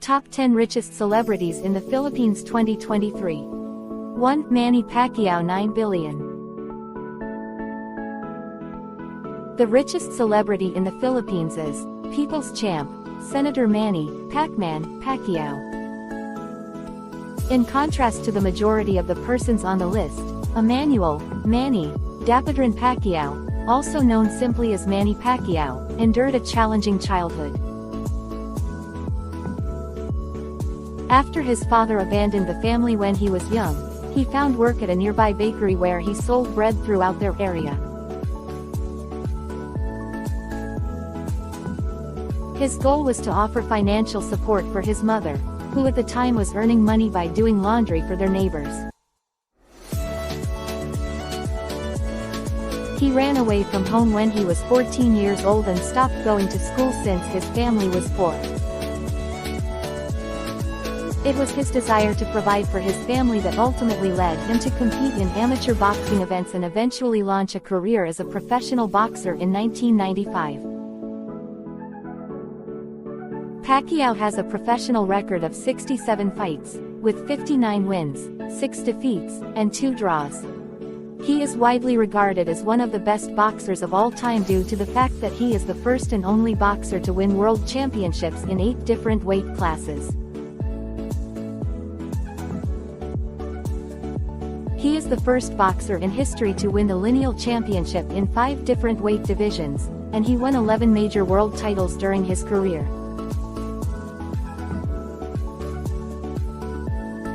Top 10 Richest Celebrities in the Philippines 2023. 1. Manny Pacquiao, 9 billion. The richest celebrity in the Philippines is People's Champ, Senator Manny "Pac-Man" Pacquiao. In contrast to the majority of the persons on the list, Emmanuel "Manny" Dapadrin Pacquiao, also known simply as Manny Pacquiao, endured a challenging childhood. After his father abandoned the family when he was young, he found work at a nearby bakery where he sold bread throughout their area. His goal was to offer financial support for his mother, who at the time was earning money by doing laundry for their neighbors. He ran away from home when he was 14 years old and stopped going to school since his family was poor. It was his desire to provide for his family that ultimately led him to compete in amateur boxing events and eventually launch a career as a professional boxer in 1995. Pacquiao has a professional record of 67 fights, with 59 wins, 6 defeats, and 2 draws. He is widely regarded as one of the best boxers of all time due to the fact that he is the first and only boxer to win world championships in 8 different weight classes. He is the first boxer in history to win the lineal championship in 5 different weight divisions, and he won 11 major world titles during his career.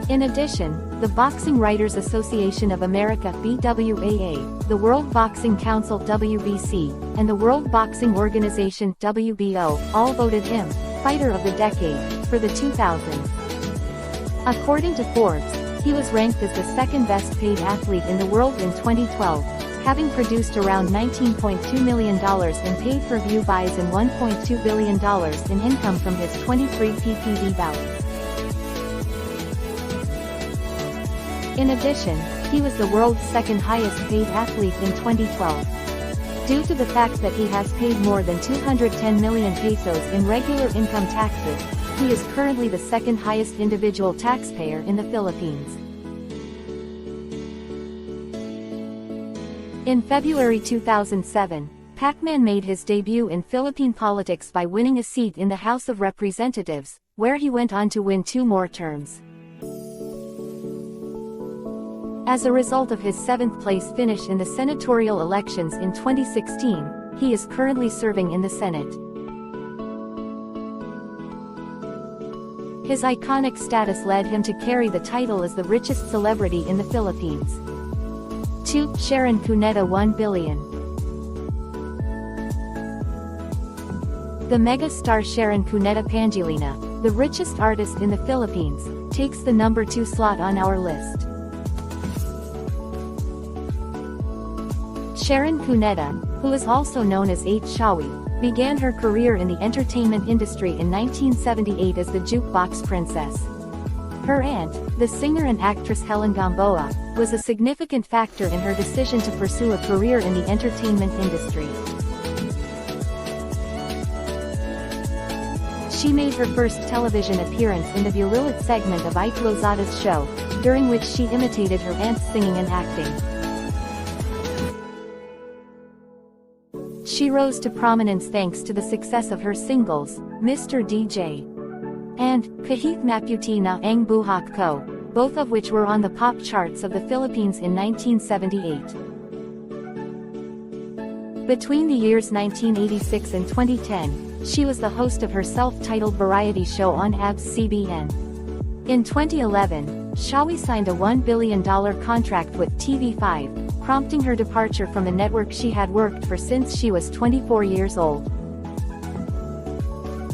In addition, the Boxing Writers Association of America (BWAA), the World Boxing Council (WBC), and the World Boxing Organization (WBO) all voted him Fighter of the Decade for the 2000s. According to Forbes, he was ranked as the second best paid athlete in the world in 2012, having produced around $19.2 million in pay-per-view buys and $1.2 billion in income from his 23 PPV bouts. In addition, he was the world's second highest paid athlete in 2012. Due to the fact that he has paid more than 210 million pesos in regular income taxes, he is currently the second highest individual taxpayer in the Philippines. In February 2007, Pac-Man made his debut in Philippine politics by winning a seat in the House of Representatives, where he went on to win 2 more terms. As a result of his 7th-place finish in the senatorial elections in 2016, he is currently serving in the Senate. His iconic status led him to carry the title as the richest celebrity in the Philippines. 2. Sharon Cuneta, 1 billion. The mega-star Sharon Cuneta Pangilinan, the richest artist in the Philippines, takes the number 2 slot on our list. Sharon Cuneta, who is also known as H. Shawi, began her career in the entertainment industry in 1978 as the Jukebox Princess. Her aunt, the singer and actress Helen Gamboa, was a significant factor in her decision to pursue a career in the entertainment industry. She made her first television appearance in the Bulilit segment of Ike Lozada's show, during which she imitated her aunt's singing and acting. She rose to prominence thanks to the success of her singles, Mr. DJ and Kahit Maputi na Ang Buhok Ko, both of which were on the pop charts of the Philippines in 1978. Between the years 1986 and 2010, she was the host of her self-titled variety show on ABS-CBN. In 2011, Shawi signed a $1 billion contract with TV5, prompting her departure from the network she had worked for since she was 24 years old.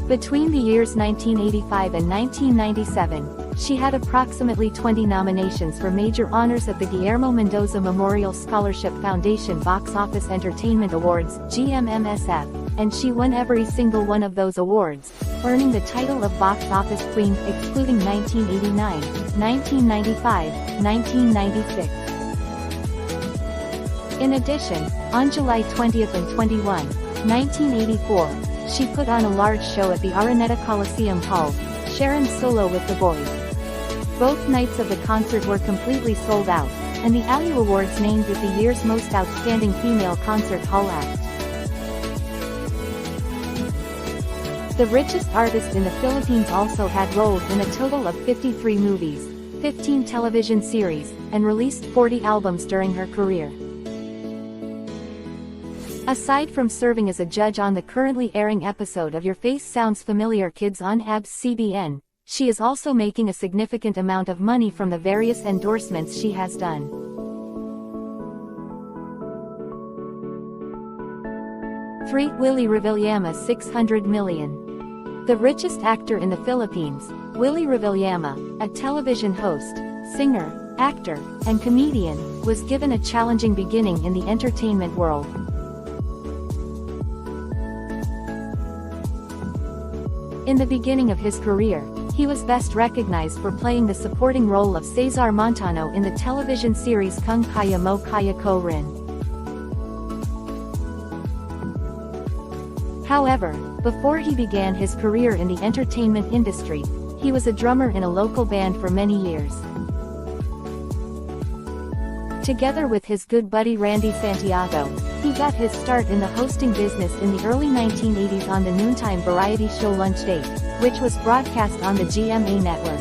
Between the years 1985 and 1997, she had approximately 20 nominations for major honors at the Guillermo Mendoza Memorial Scholarship Foundation Box Office Entertainment Awards (GMMSF), and she won every single one of those awards, earning the title of Box Office Queen, excluding 1989, 1995, 1996. In addition, on July 20 and 21, 1984, she put on a large show at the Araneta Coliseum called Sharon's solo with the boys. Both nights of the concert were completely sold out, and the ALU Awards named it the year's most outstanding female concert hall act. The richest artist in the Philippines also had roles in a total of 53 movies, 15 television series, and released 40 albums during her career. Aside from serving as a judge on the currently airing episode of Your Face Sounds Familiar Kids on ABS-CBN, she is also making a significant amount of money from the various endorsements she has done. Willie Revillame, 600 million. The richest actor in the Philippines, Willie Revillame, a television host, singer, actor, and comedian, was given a challenging beginning in the entertainment world. In the beginning of his career, he was best recognized for playing the supporting role of Cesar Montano in the television series Kung Kaya Mo Kaya Ko Rin. However, before he began his career in the entertainment industry, he was a drummer in a local band for many years. Together with his good buddy Randy Santiago, he got his start in the hosting business in the early 1980s on the noontime variety show Lunch Date, which was broadcast on the GMA network.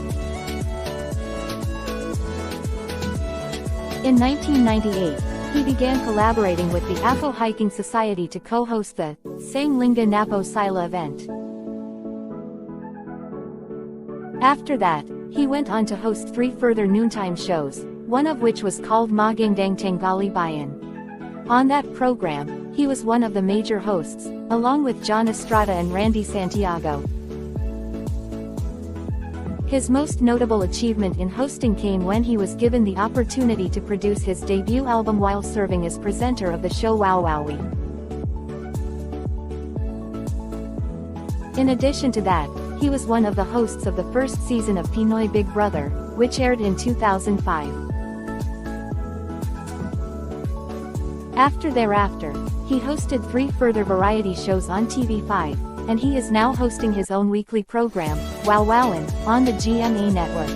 In 1998, he began collaborating with the Apo Hiking Society to co-host the Sang Lingga Napo Sila event. After that, he went on to host 3 further noontime shows, one of which was called Magandang Tanghali Bayan. On that program, he was one of the major hosts, along with John Estrada and Randy Santiago. His most notable achievement in hosting came when he was given the opportunity to produce his debut album while serving as presenter of the show Wow Wowie. In addition to that, he was one of the hosts of the first season of Pinoy Big Brother, which aired in 2005. Thereafter, he hosted 3 further variety shows on TV5, and he is now hosting his own weekly program, Wow Wowin', on the GMA network.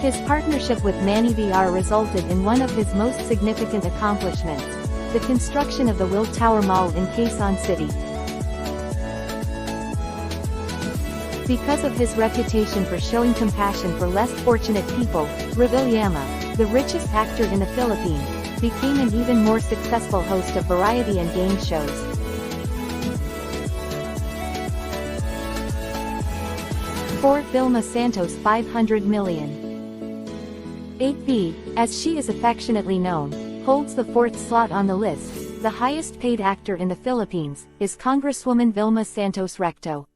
His partnership with Manny VR resulted in one of his most significant accomplishments, the construction of the Will Tower Mall in Quezon City. Because of his reputation for showing compassion for less fortunate people, Revillame, the richest actor in the Philippines, became an even more successful host of variety and game shows. Vilma Santos, 500 million. 8V, as she is affectionately known, holds the 4th slot on the list. The highest paid actor in the Philippines is Congresswoman Vilma Santos Recto.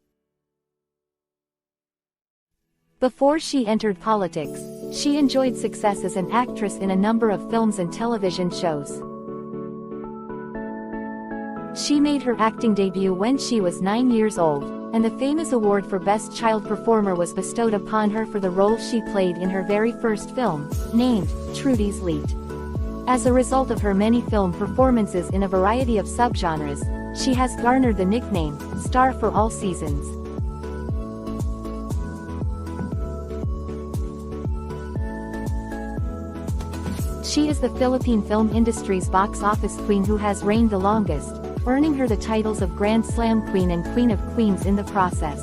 Before she entered politics, she enjoyed success as an actress in a number of films and television shows. She made her acting debut when she was 9 years old, and the famous award for Best Child Performer was bestowed upon her for the role she played in her very first film, named Trudy's Leet. As a result of her many film performances in a variety of subgenres, she has garnered the nickname, Star for All Seasons. She is the Philippine film industry's box office queen who has reigned the longest, earning her the titles of Grand Slam Queen and Queen of Queens in the process.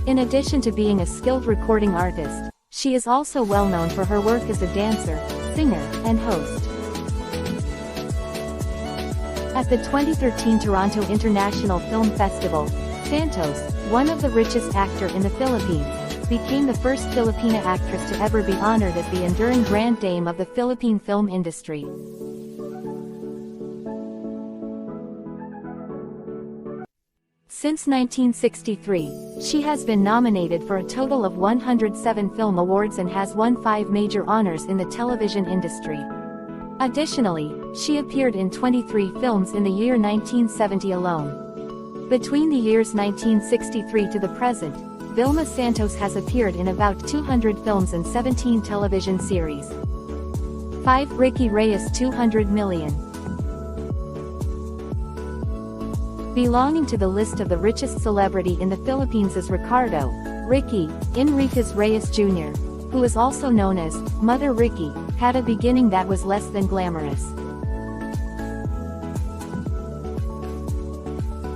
In addition to being a skilled recording artist, she is also well known for her work as a dancer, singer, and host. At the 2013 Toronto International Film Festival, Santos, one of the richest actors in the Philippines, became the first Filipina actress to ever be honored as the enduring Grand Dame of the Philippine film industry. Since 1963, she has been nominated for a total of 107 film awards and has won 5 major honors in the television industry. Additionally, she appeared in 23 films in the year 1970 alone. Between the years 1963 to the present, Vilma Santos has appeared in about 200 films and 17 television series. 5. Ricky Reyes, 200 million. Belonging to the list of the richest celebrity in the Philippines is Ricardo, Ricky, Enriquez Reyes Jr., who is also known as Mother Ricky, had a beginning that was less than glamorous.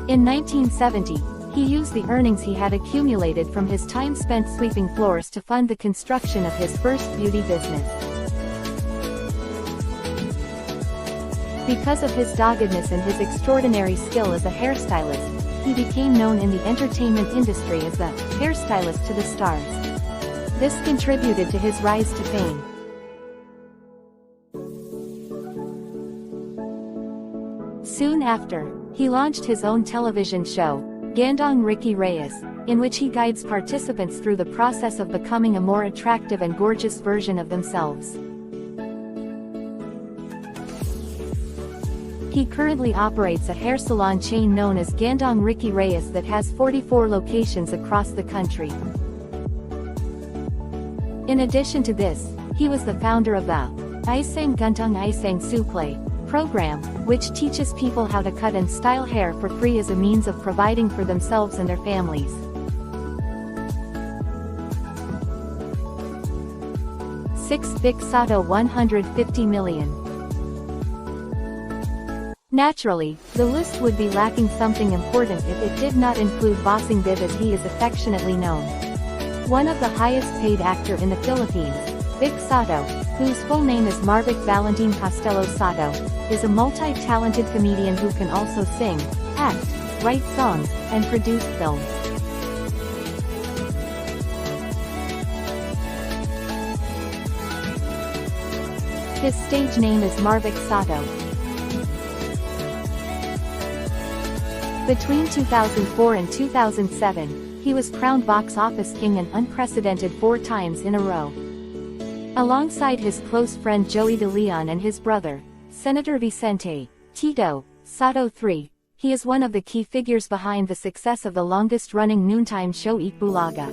In 1970, he used the earnings he had accumulated from his time spent sweeping floors to fund the construction of his first beauty business. Because of his doggedness and his extraordinary skill as a hairstylist, he became known in the entertainment industry as the hairstylist to the stars. This contributed to his rise to fame. Soon after, he launched his own television show, Gandang Ricky Reyes, in which he guides participants through the process of becoming a more attractive and gorgeous version of themselves. He currently operates a hair salon chain known as Gandang Ricky Reyes that has 44 locations across the country. In addition to this, he was the founder of the Isang Guntang Isang Suklay program, which teaches people how to cut and style hair for free as a means of providing for themselves and their families. Big Soto 150 million. Naturally, the list would be lacking something important if it did not include Bossing Bib, as he is affectionately known. One of the highest paid actor in the Philippines, Vic Soto, whose full name is Marvic Valentin Costello Soto, is a multi-talented comedian who can also sing, act, write songs, and produce films. His stage name is Marvic Soto. Between 2004 and 2007, he was crowned box office king an unprecedented 4 times in a row. Alongside his close friend Joey De Leon and his brother, Senator Vicente Tito Soto III, he is one of the key figures behind the success of the longest-running noontime show Itbulaga.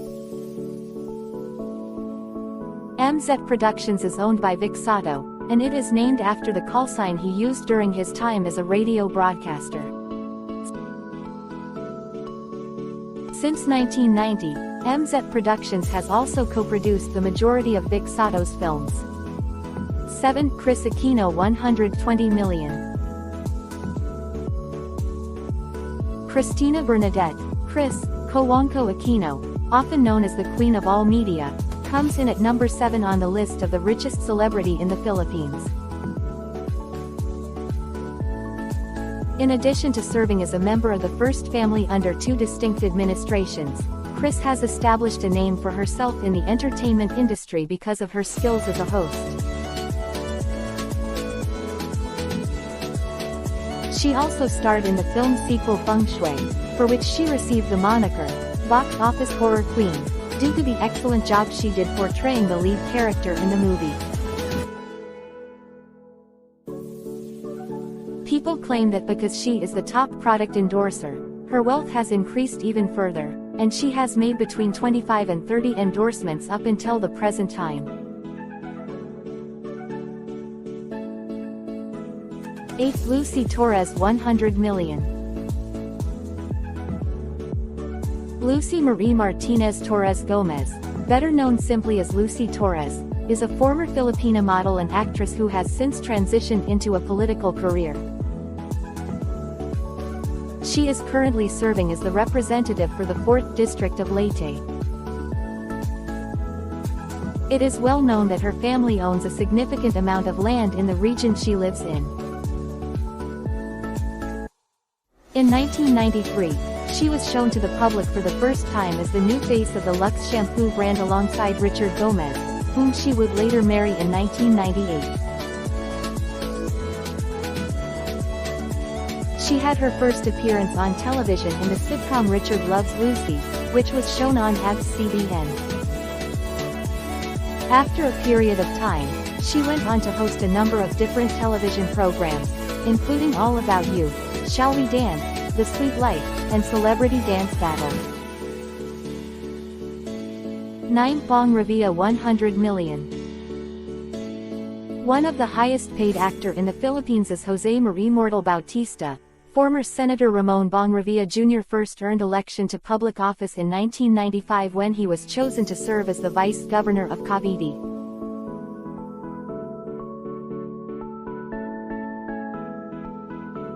MZ Productions is owned by Vic Soto, and it is named after the callsign he used during his time as a radio broadcaster. Since 1990, MZ Productions has also co-produced the majority of Vic Soto's films. Chris Aquino 120 million. Cristina Bernadette, Chris Cojuangco Aquino, often known as the Queen of all media, comes in at number 7 on the list of the richest celebrity in the Philippines. In addition to serving as a member of the First Family under 2 distinct administrations, Chris has established a name for herself in the entertainment industry because of her skills as a host. She also starred in the film sequel Feng Shui, for which she received the moniker, Box Office Horror Queen, due to the excellent job she did portraying the lead character in the movie. People claim that because she is the top product endorser, her wealth has increased even further, and she has made between 25 and 30 endorsements up until the present time. 8. Lucy Torres 100 million. Lucy Marie Martinez Torres Gomez, better known simply as Lucy Torres, is a former Filipina model and actress who has since transitioned into a political career. She is currently serving as the representative for the 4th District of Leyte. It is well known that her family owns a significant amount of land in the region she lives in. In 1993, she was shown to the public for the first time as the new face of the Lux shampoo brand alongside Richard Gomez, whom she would later marry in 1998. She had her first appearance on television in the sitcom Richard Loves Lucy, which was shown on ABS-CBN. After a period of time, she went on to host a number of different television programs, including All About You, Shall We Dance, The Sweet Life, and Celebrity Dance Battle. 9. Bong Revilla 100 million. One of the highest paid actor in the Philippines is Jose Marie Mortal Bautista, Former Senator Ramon Bong Revilla Jr. first earned election to public office in 1995 when he was chosen to serve as the vice governor of Cavite.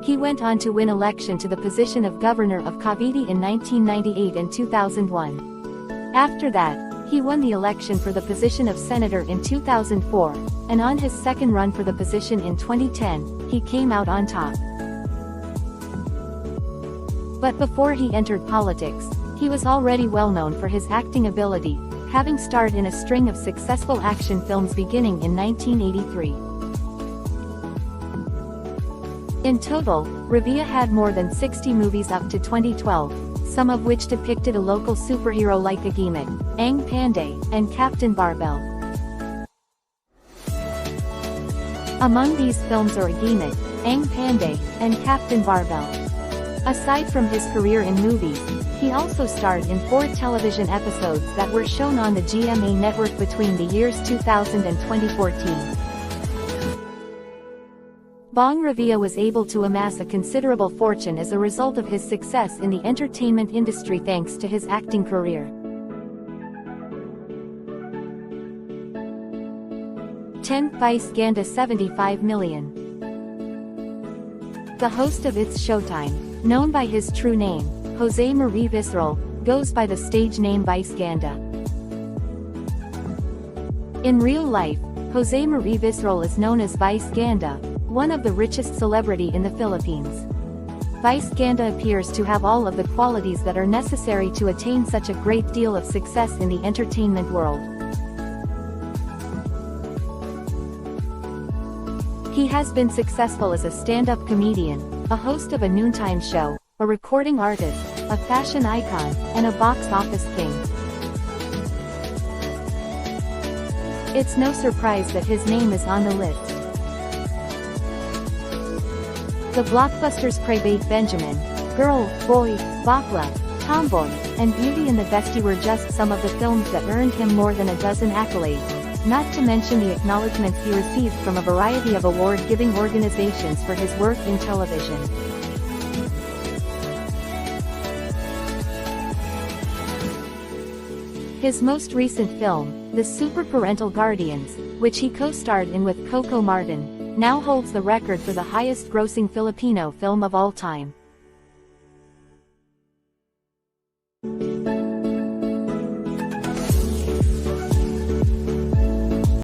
He went on to win election to the position of governor of Cavite in 1998 and 2001. After that, he won the election for the position of senator in 2004, and on his second run for the position in 2010, he came out on top. But before he entered politics, he was already well known for his acting ability, having starred in a string of successful action films beginning in 1983. In total, Revilla had more than 60 movies up to 2012, some of which depicted a local superhero like Agimik, Ang Panday, and Captain Barbell. Among these films are Agimik, Ang Panday, and Captain Barbell. Aside from his career in movies, he also starred in 4 television episodes that were shown on the GMA network between the years 2000 and 2014. Bong Revilla was able to amass a considerable fortune as a result of his success in the entertainment industry thanks to his acting career. 10 Vice Ganda 75 million. The host of It's Showtime, known by his true name, Jose Marie Visceral, goes by the stage name Vice Ganda. In real life, Jose Marie Visceral is known as Vice Ganda, one of the richest celebrity in the Philippines. Vice Ganda appears to have all of the qualities that are necessary to attain such a great deal of success in the entertainment world. He has been successful as a stand-up comedian, a host of a noontime show, a recording artist, a fashion icon, and a box office king. It's no surprise that his name is on the list. The blockbusters Praybate Benjamin, Girl, Boy, Bakla, Tomboy, and Beauty and the Bestie were just some of the films that earned him more than a dozen accolades, not to mention the acknowledgments he received from a variety of award-giving organizations for his work in television. His most recent film, The Super Parental Guardians, which he co-starred in with Coco Martin, now holds the record for the highest-grossing Filipino film of all time.